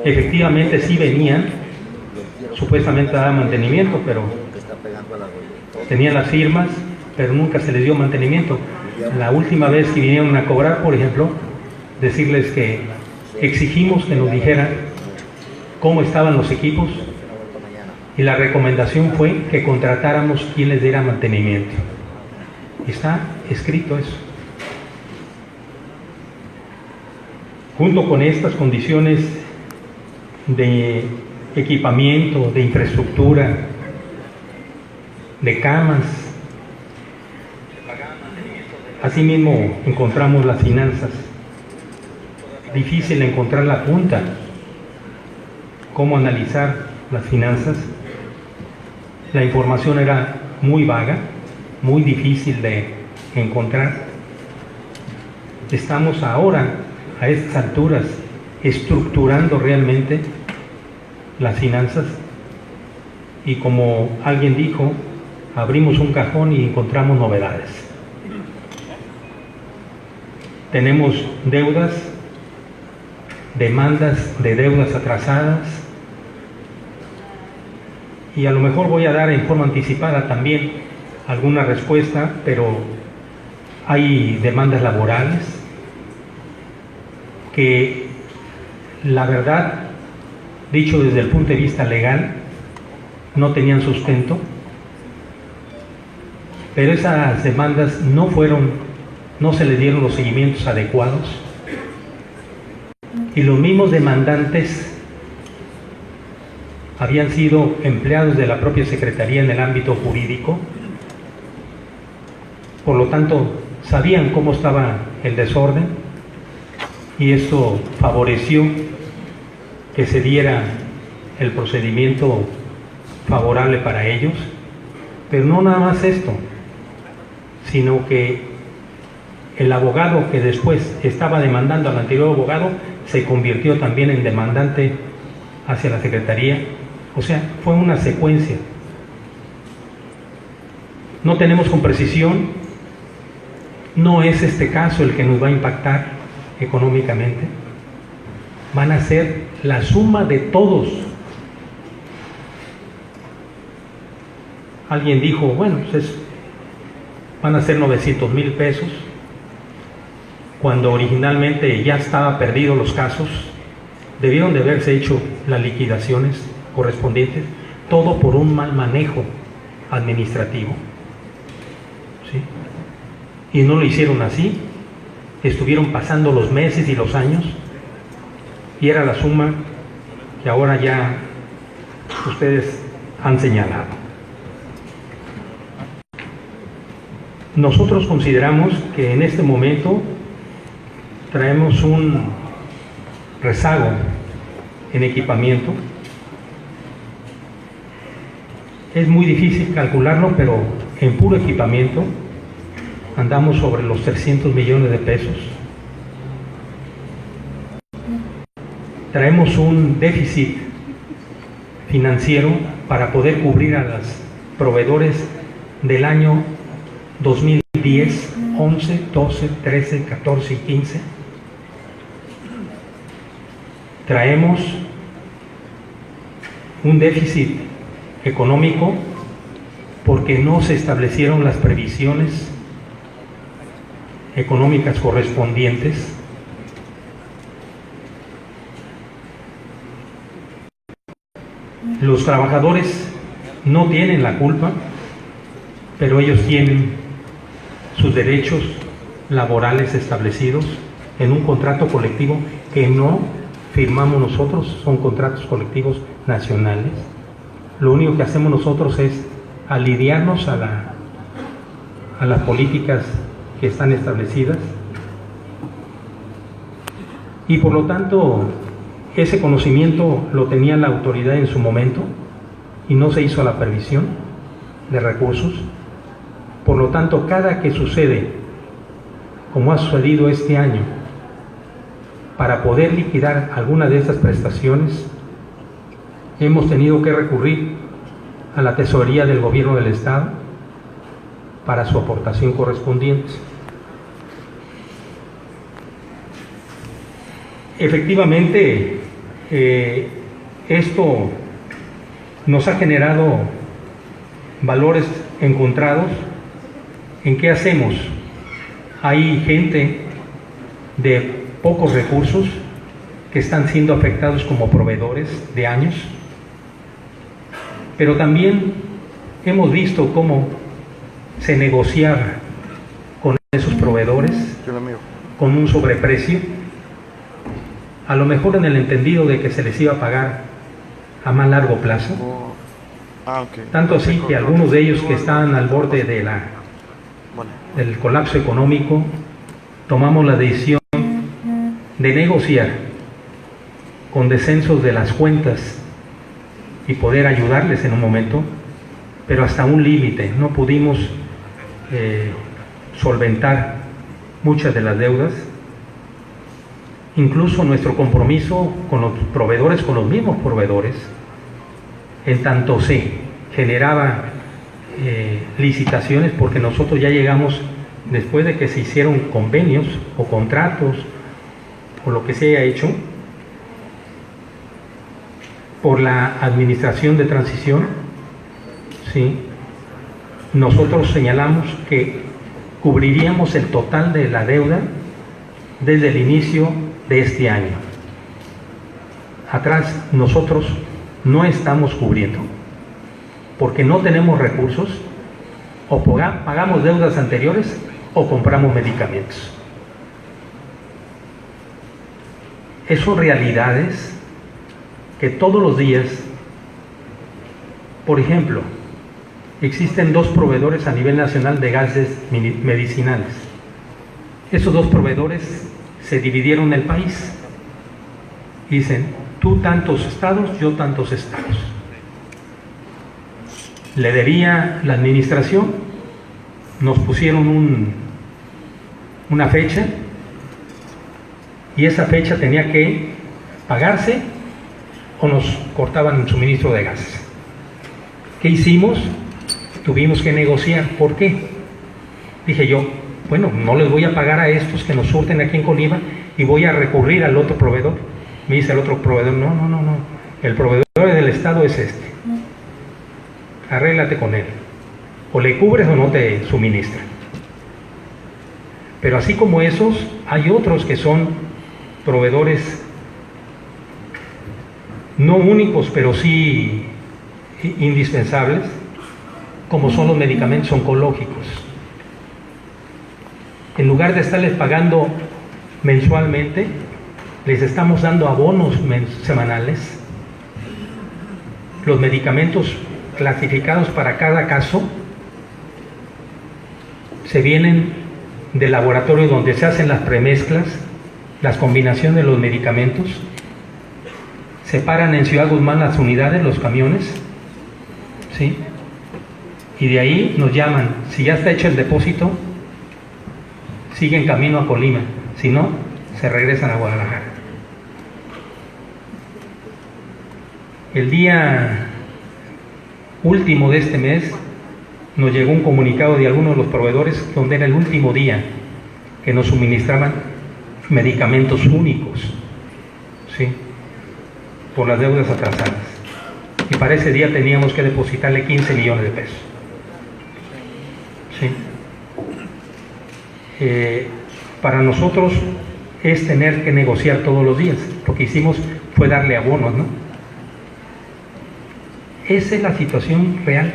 Efectivamente sí venían supuestamente a dar mantenimiento, pero tenían las firmas, pero nunca se les dio mantenimiento. La última vez que vinieron a cobrar, por ejemplo, decirles que exigimos que nos dijeran cómo estaban los equipos y la recomendación fue que contratáramos quien les diera mantenimiento. Está escrito eso. Junto con estas condiciones de equipamiento, de infraestructura, de camas, asimismo encontramos las finanzas. Difícil encontrar la punta, cómo analizar las finanzas. La información era muy vaga, muy difícil de encontrar. Estamos ahora, a estas alturas, estructurando realmente las finanzas y, como alguien dijo, abrimos un cajón y encontramos novedades. Tenemos deudas, demandas de deudas atrasadas, y a lo mejor voy a dar en forma anticipada también alguna respuesta, pero hay demandas laborales que, la verdad, dicho desde el punto de vista legal, no tenían sustento, pero esas demandas no se les dieron los seguimientos adecuados, y los mismos demandantes habían sido empleados de la propia Secretaría en el ámbito jurídico, por lo tanto sabían cómo estaba el desorden, y esto favoreció que se diera el procedimiento favorable para ellos. Pero no nada más esto, sino que el abogado que después estaba demandando al anterior abogado se convirtió también en demandante hacia la Secretaría. O sea, fue una secuencia. No tenemos con precisión, no es este caso el que nos va a impactar económicamente. Van a ser la suma de todos. Alguien dijo, bueno, pues van a ser 900,000 pesos, cuando originalmente ya estaba perdido los casos. Debieron de haberse hecho las liquidaciones correspondientes, todo por un mal manejo administrativo, ¿sí? Y no lo hicieron así. Estuvieron pasando los meses y los años, y era la suma que ahora ya ustedes han señalado. Nosotros consideramos que en este momento traemos un rezago en equipamiento. Es muy difícil calcularlo, pero en puro equipamiento andamos sobre los 300 millones de pesos. Traemos un déficit financiero para poder cubrir a los proveedores del año 2010, 11, 12, 13, 14 y 15. Traemos un déficit económico porque no se establecieron las previsiones económicas correspondientes. Los trabajadores no tienen la culpa, pero ellos tienen sus derechos laborales establecidos en un contrato colectivo que no firmamos nosotros. Son contratos colectivos nacionales. Lo único que hacemos nosotros es alinearnos a las políticas que están establecidas, y por lo tanto ese conocimiento lo tenía la autoridad en su momento y no se hizo la previsión de recursos. Por lo tanto, cada que sucede, como ha sucedido este año, para poder liquidar alguna de estas prestaciones, hemos tenido que recurrir a la tesorería del gobierno del Estado para su aportación correspondiente. Efectivamente, esto nos ha generado valores encontrados. ¿En qué hacemos? Hay gente de pocos recursos que están siendo afectados como proveedores de años, pero también hemos visto cómo se negociaba con esos proveedores con un sobreprecio, a lo mejor en el entendido de que se les iba a pagar a más largo plazo. Tanto así que algunos de ellos que estaban al borde del colapso económico, tomamos la decisión de negociar con descensos de las cuentas y poder ayudarles en un momento, pero hasta un límite. No pudimos solventar muchas de las deudas. Incluso nuestro compromiso con los proveedores, con los mismos proveedores, en tanto se generaba licitaciones, porque nosotros ya llegamos, después de que se hicieron convenios o contratos o lo que se haya hecho por la administración de transición, ¿sí? Nosotros señalamos que cubriríamos el total de la deuda desde el inicio de este año. Atrás nosotros no estamos cubriendo porque no tenemos recursos, o pagamos deudas anteriores o compramos medicamentos. Esas son realidades que todos los días, por ejemplo, existen 2 proveedores a nivel nacional de gases medicinales. Esos 2 proveedores se dividieron el país. Dicen, tú tantos estados, yo tantos estados. Le debía la administración, nos pusieron una fecha, y esa fecha tenía que pagarse o nos cortaban el suministro de gas. ¿Qué hicimos? Tuvimos que negociar. ¿Por qué? Dije yo, bueno, no les voy a pagar a estos que nos surten aquí en Colima y voy a recurrir al otro proveedor. Me dice el otro proveedor, no, el proveedor del Estado es este. Arréglate con él. O le cubres o no te suministra. Pero así como esos, hay otros que son proveedores no únicos, pero sí indispensables, como son los medicamentos oncológicos. En lugar de estarles pagando mensualmente, les estamos dando abonos semanales. Los medicamentos clasificados para cada caso se vienen del laboratorio donde se hacen las premezclas, las combinaciones de los medicamentos. Se paran en Ciudad Guzmán las unidades, los camiones, ¿sí? Y de ahí nos llaman. Si ya está hecho el depósito, siguen camino a Colima. Si no, se regresan a Guadalajara. El día último de este mes nos llegó un comunicado de algunos de los proveedores donde era el último día que nos suministraban medicamentos únicos, ¿sí? Por las deudas atrasadas. Y para ese día teníamos que depositarle 15 millones de pesos. ¿Sí? Para nosotros es tener que negociar todos los días. Lo que hicimos fue darle abonos, ¿no? Esa es la situación real.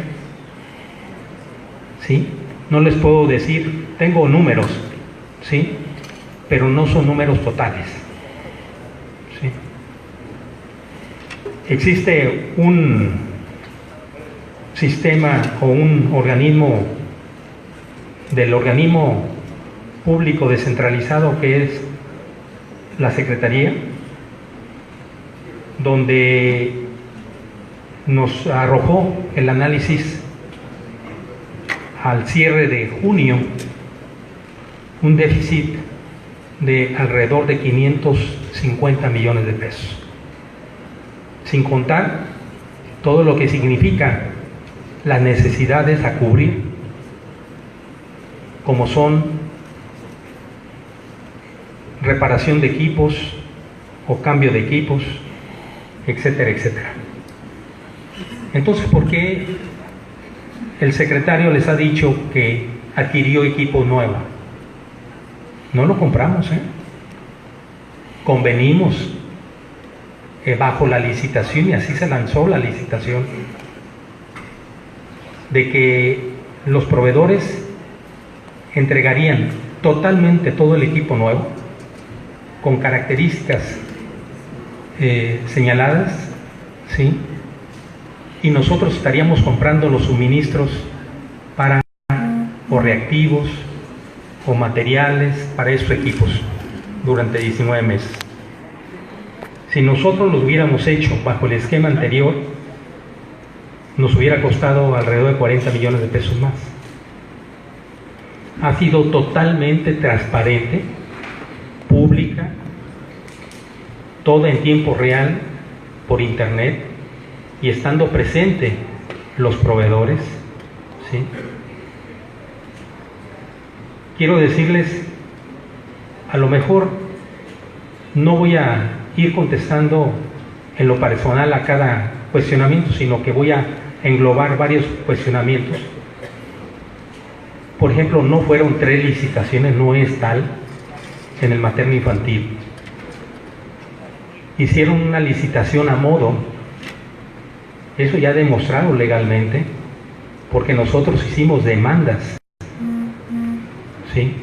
¿Sí? No les puedo decir, tengo números, ¿sí? Pero no son números totales. ¿Sí? sistema o un organismo del organismo público descentralizado que es la Secretaría, donde nos arrojó el análisis al cierre de junio un déficit de alrededor de 550 millones de pesos, sin contar todo lo que significa las necesidades a cubrir, como son reparación de equipos o cambio de equipos, etcétera, etcétera. Entonces, ¿por qué el secretario les ha dicho que adquirió equipo nuevo? No lo compramos, convenimos bajo la licitación, y así se lanzó la licitación, de que los proveedores entregarían totalmente todo el equipo nuevo con características señaladas, ¿sí? Y nosotros estaríamos comprando los suministros para o reactivos o materiales para esos equipos durante 19 meses. Si nosotros lo hubiéramos hecho bajo el esquema anterior, nos hubiera costado alrededor de 40 millones de pesos más. Ha sido totalmente transparente, pública, toda en tiempo real, por internet, y estando presente los proveedores, ¿sí? Quiero decirles, a lo mejor no voy a ir contestando en lo personal a cada cuestionamiento, sino que voy a englobar varios cuestionamientos. Por ejemplo, no fueron 3 licitaciones, no es tal, en el materno infantil. Hicieron una licitación a modo, eso ya demostrado legalmente, porque nosotros hicimos demandas, ¿sí?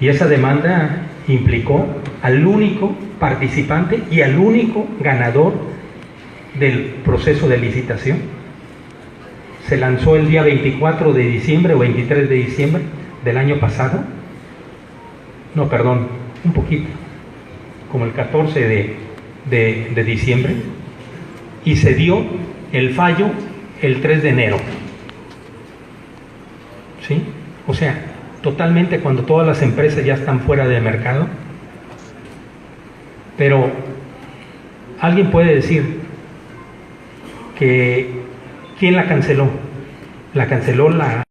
Y esa demanda implicó al único participante y al único ganador del proceso de licitación. Se lanzó el día 24 de diciembre o 23 de diciembre del año pasado. No, perdón, un poquito, como el 14 de diciembre, y se dio el fallo el 3 de enero. ¿Sí? O sea, totalmente cuando todas las empresas ya están fuera de mercado. Pero alguien puede decir que ¿quién la canceló? La canceló la